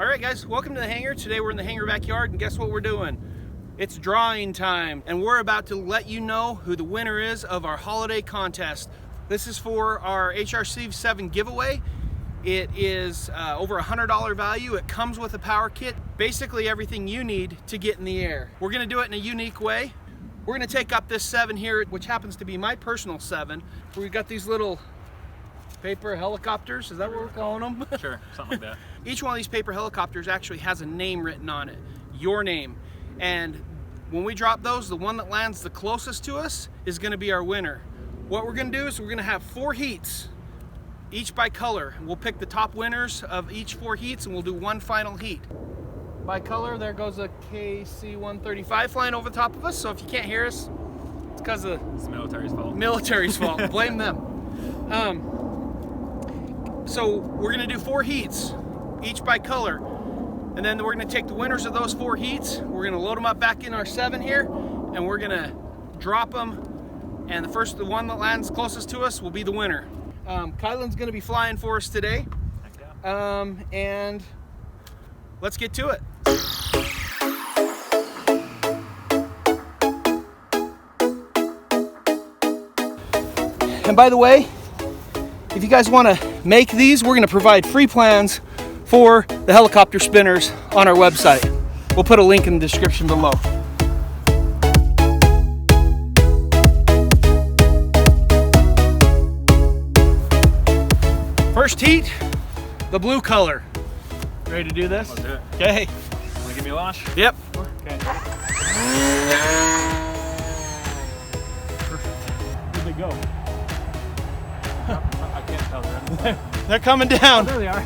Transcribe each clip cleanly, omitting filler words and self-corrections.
All right, guys, welcome to the hangar. Today we're in the hangar backyard, and guess what we're doing? It's drawing time, and we're about to let you know who the winner is of our holiday contest. This is for our HRC 7 giveaway. It is over $100 value. It comes with a power kit, basically everything you need to get in the air. We're gonna do it in a unique way. We're gonna take up this 7 here, which happens to be my personal 7. We've got these little paper helicopters, is that what we're calling them? Sure, something like that. Each one of these paper helicopters actually has a name written on it, your name. And when we drop those, the one that lands the closest to us is gonna be our winner. What we're gonna do is we're gonna have 4 heats, each by color. We'll pick the top winners of each 4 heats and we'll do one final heat. By color, there goes a KC-135 flying over the top of us, so if you can't hear us, it's because of It's the military's fault. Military's fault, blame them. So we're gonna do 4 heats, each by color. And then we're gonna take the winners of those 4 heats, we're gonna load them up back in our 7 here, and we're gonna drop them, and the one that lands closest to us will be the winner. Kylan's gonna be flying for us today. And let's get to it. And by the way, if you guys want to make these, we're going to provide free plans for the helicopter spinners on our website. We'll put a link in the description below. First heat, the blue color. Ready to do this? Let's do it. Okay. Want to give me a launch? Yep. Okay. Where'd they go? I can't tell. They're coming down. Oh, there they are.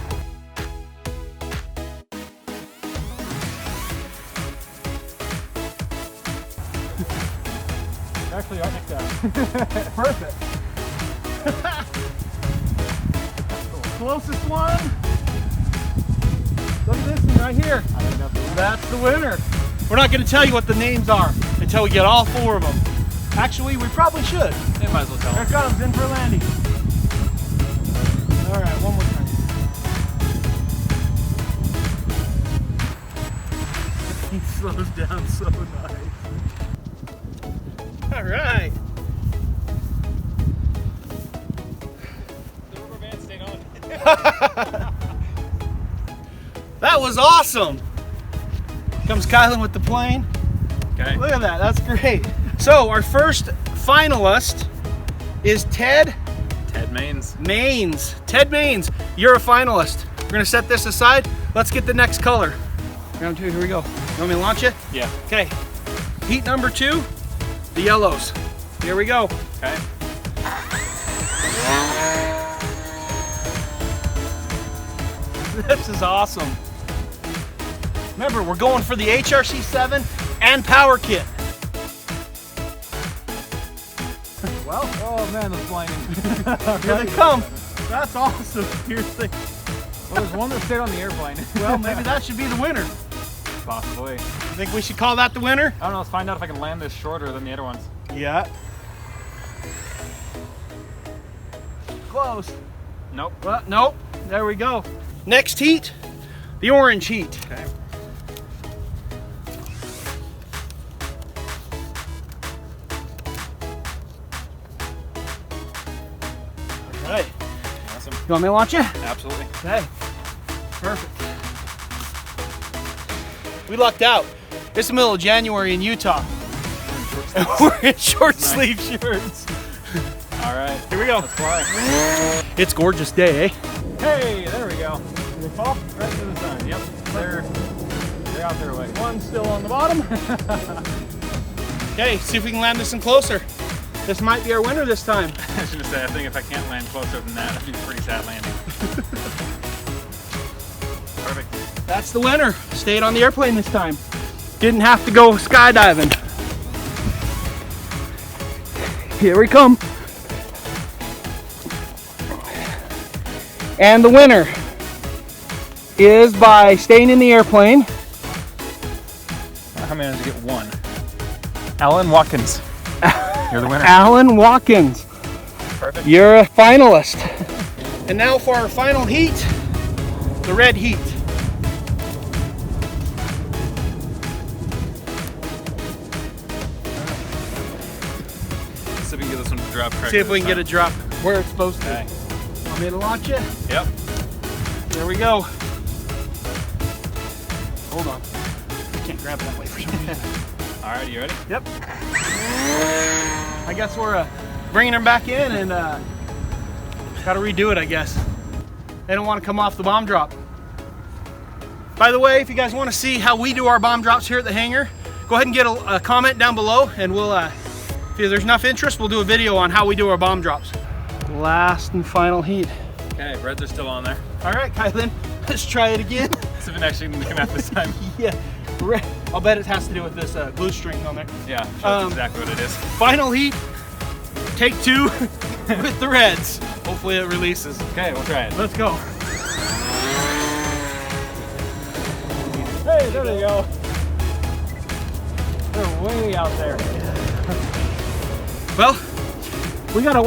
They're actually right next to us. Perfect. Closest one. Look at this one right here. I think that's the one. That's the winner. We're not going to tell you what the names are until we get all 4 of them. Actually, we probably should. They might as well tell There them. comes in for landing. All right, one more time. He slows down so nice. All right. The rubber band stayed on. That was awesome. Comes Kylan with the plane. Okay. Look at that, that's great. So our first finalist is Ted Mains. Ted Mains, you're a finalist. We're gonna set this aside. Let's get the next color. Round 2, here we go. You want me to launch it? Yeah. Okay. Heat number 2, the yellows. Here we go. Okay. This is awesome. Remember, we're going for the HRC 7 and power kit. Well, oh man, the blinding. Here they come. That's awesome. Here's the. Well, there's one that stayed on the airplane. Well, maybe that should be the winner. Possibly. You think we should call that the winner? I don't know, let's find out if I can land this shorter than the other ones. Yeah. Close. Nope. Well, nope. There we go. Next heat, the orange heat. Okay. All right. Awesome. You want me to launch it? Absolutely. Okay. Perfect. We lucked out. It's the middle of January in Utah. And we're in short sleeve shirts. All right. Here we go. Let's fly. It's a gorgeous day, eh? Hey, there we go. They fall right to the sun. Yep. They're out their way. One still on the bottom. Okay, see if we can land this one closer. This might be our winner this time. I was gonna say, I think if I can't land closer than that, that'd be a pretty sad landing. Perfect. That's the winner. Stayed on the airplane this time. Didn't have to go skydiving. Here we come. And the winner is by staying in the airplane. How many did you get? 1. Alan Watkins. You're the winner. Alan Watkins. Perfect. You're a finalist. And now for our final heat, the red heat. drop correctly. See if we can get a drop where it's supposed to. Okay. Want me to launch it? Yep. There we go. Hold on. I can't grab that way for some reason. Alright, you ready? Yep. I guess we're bringing them back in and gotta redo it, I guess. They don't want to come off the bomb drop. By the way, if you guys want to see how we do our bomb drops here at the hangar, go ahead and get a comment down below, and we'll, if there's enough interest, we'll do a video on how we do our bomb drops. Last and final heat. Okay, reds are still on there. All right, Kylan, let's try it again. See if it actually can come out this time. Yeah, I'll bet it has to do with this glue string on there. Yeah, shows exactly what it is. Final heat, take 2 with the reds. Hopefully it releases. Okay, we'll try it. Let's go. Hey, there they go. They're way out there. Well, we gotta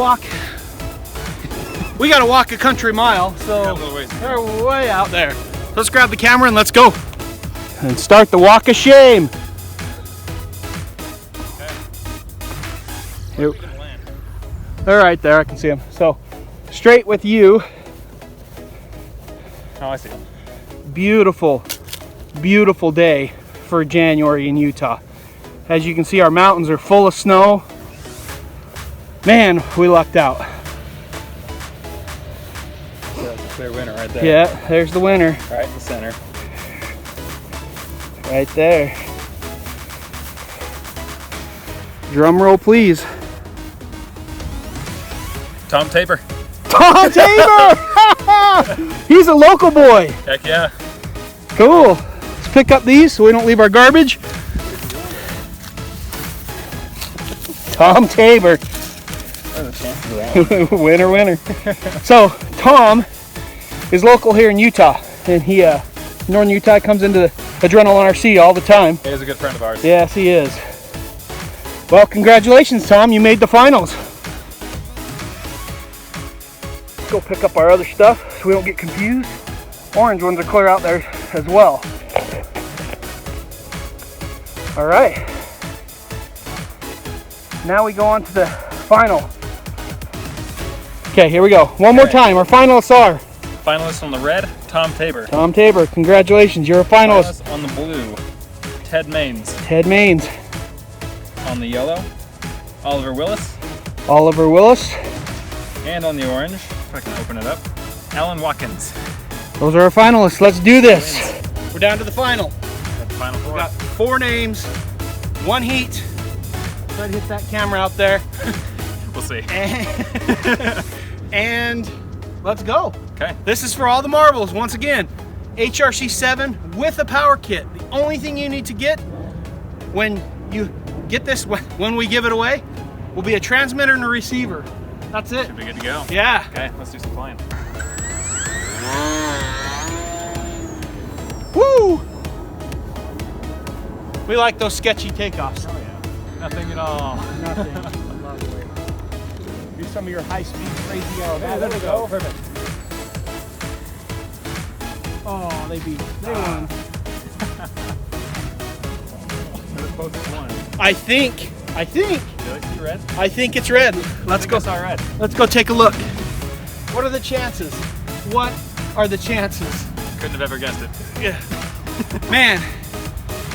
walk a country mile, so they're way out there. Let's grab the camera and let's go. And start the walk of shame. Okay. Here. They're right there, I can see them. So, straight with you. Oh, I see them. Beautiful, beautiful day for January in Utah. As you can see, our mountains are full of snow. Man, we lucked out. That's a clear winner right there. Yeah, there's the winner. Right in the center. Right there. Drum roll, please. Tom Tabor. Tom Tabor! He's a local boy. Heck yeah. Cool. Let's pick up these so we don't leave our garbage. Tom Tabor. Winner, winner. So, Tom is local here in Utah, and he, Northern Utah, comes into Adrenaline RC all the time. He is a good friend of ours. Yes, he is. Well, congratulations, Tom. You made the finals. Let's go pick up our other stuff so we don't get confused. Orange ones are clear out there as well. All right. Now we go on to the final. Okay, here we go. One more time. Our finalists are. Finalist on the red, Tom Tabor. Tom Tabor, congratulations. You're a finalist. Finalist on the blue, Ted Maines. Ted Maines. On the yellow, Oliver Willis. Oliver Willis. And on the orange, if I can open it up, Alan Watkins. Those are our finalists. Let's do this. We're down to the final. That's the final 4. We got 4 names, 1 heat. Try to hit that camera out there. We'll see. And let's go. Okay. This is for all the marbles. Once again, HRC 7 with a power kit. The only thing you need to get when you get this, when we give it away, will be a transmitter and a receiver. That's it. Should be good to go. Yeah. Okay, let's do some flying. Woo! We like those sketchy takeoffs. Oh yeah. Nothing at all. Nothing. Lovely. Do some of your high-speed crazy arrow. Yeah, there we go. Perfect. Oh, they beat. They won. I think. Did I see red? I think it's red. Let's go. I saw red. Let's go take a look. What are the chances? What are the chances? Couldn't have ever guessed it. Yeah. Man,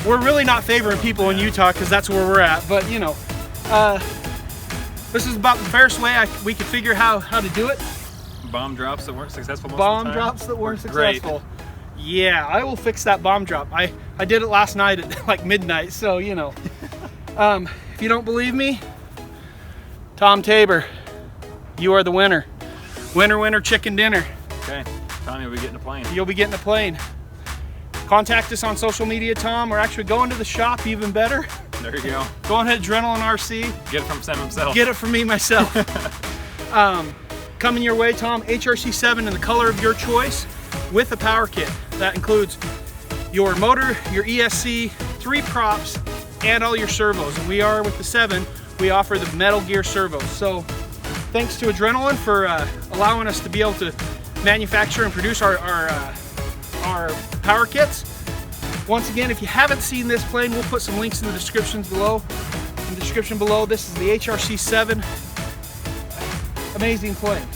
we're really not favoring people in Utah because that's where we're at. But you know, this is about the fairest way we could figure how to do it. Bomb drops that weren't successful most Bomb of the time. drops that weren't Great. successful. Yeah, I will fix that bomb drop. I did it last night at like midnight, so you know. If you don't believe me, Tom Tabor, you are the winner. Winner, winner, chicken dinner. Okay, Tommy will be getting a plane. You'll be getting a plane. Contact us on social media, Tom, or actually go into the shop, even better. There you go. Go on ahead, Adrenaline RC. Get it from Sam himself. Get it from me myself. Coming your way, Tom, HRC 7 in the color of your choice with a power kit. That includes your motor, your ESC, 3 props, and all your servos. And we are, with the 7, we offer the Metal Gear servos. So thanks to Adrenaline for allowing us to be able to manufacture and produce our power kits. Once again, if you haven't seen this plane, we'll put some links in the description below. This is the HRC 7 amazing plane.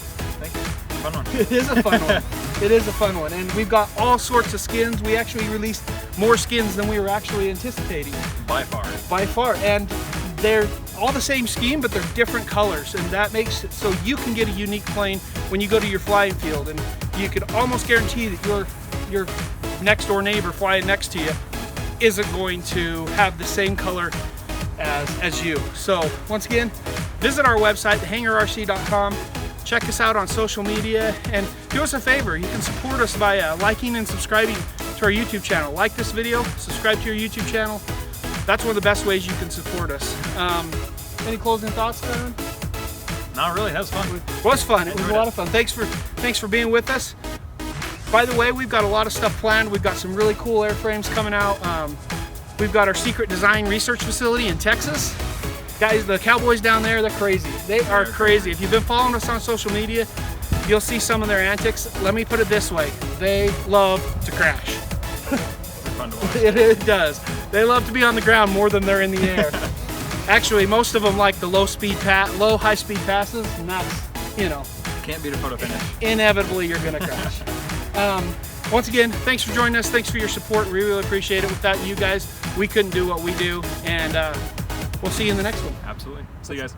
Thank you. Fun one. It is a fun one. It is a fun one. And we've got all sorts of skins. We actually released more skins than we were actually anticipating. By far. By far. And they're all the same scheme, but they're different colors. And that makes it so you can get a unique plane when you go to your flying field. And you can almost guarantee that your next door neighbor flying next to you isn't going to have the same color as you. So once again, visit our website, hangarrc.com. Check us out on social media and do us a favor. You can support us by liking and subscribing to our YouTube channel. Like this video, subscribe to our YouTube channel. That's one of the best ways you can support us. Any closing thoughts, Kevin? Not really. That was fun. It was fun. It was a lot of fun. Thanks for being with us. By the way, we've got a lot of stuff planned. We've got some really cool airframes coming out. We've got our secret design research facility in Texas. Guys, the cowboys down there, they're crazy. They are crazy. If you've been following us on social media, you'll see some of their antics. Let me put it this way. They love to crash. Fun to watch. It does. They love to be on the ground more than they're in the air. Actually, most of them like the low high speed passes, and that's, you know. Can't beat a photo finish. Inevitably, you're gonna crash. Once again, thanks for joining us. Thanks for your support. We really appreciate it. Without you guys, we couldn't do what we do. And we'll see you in the next one. Absolutely. See you guys.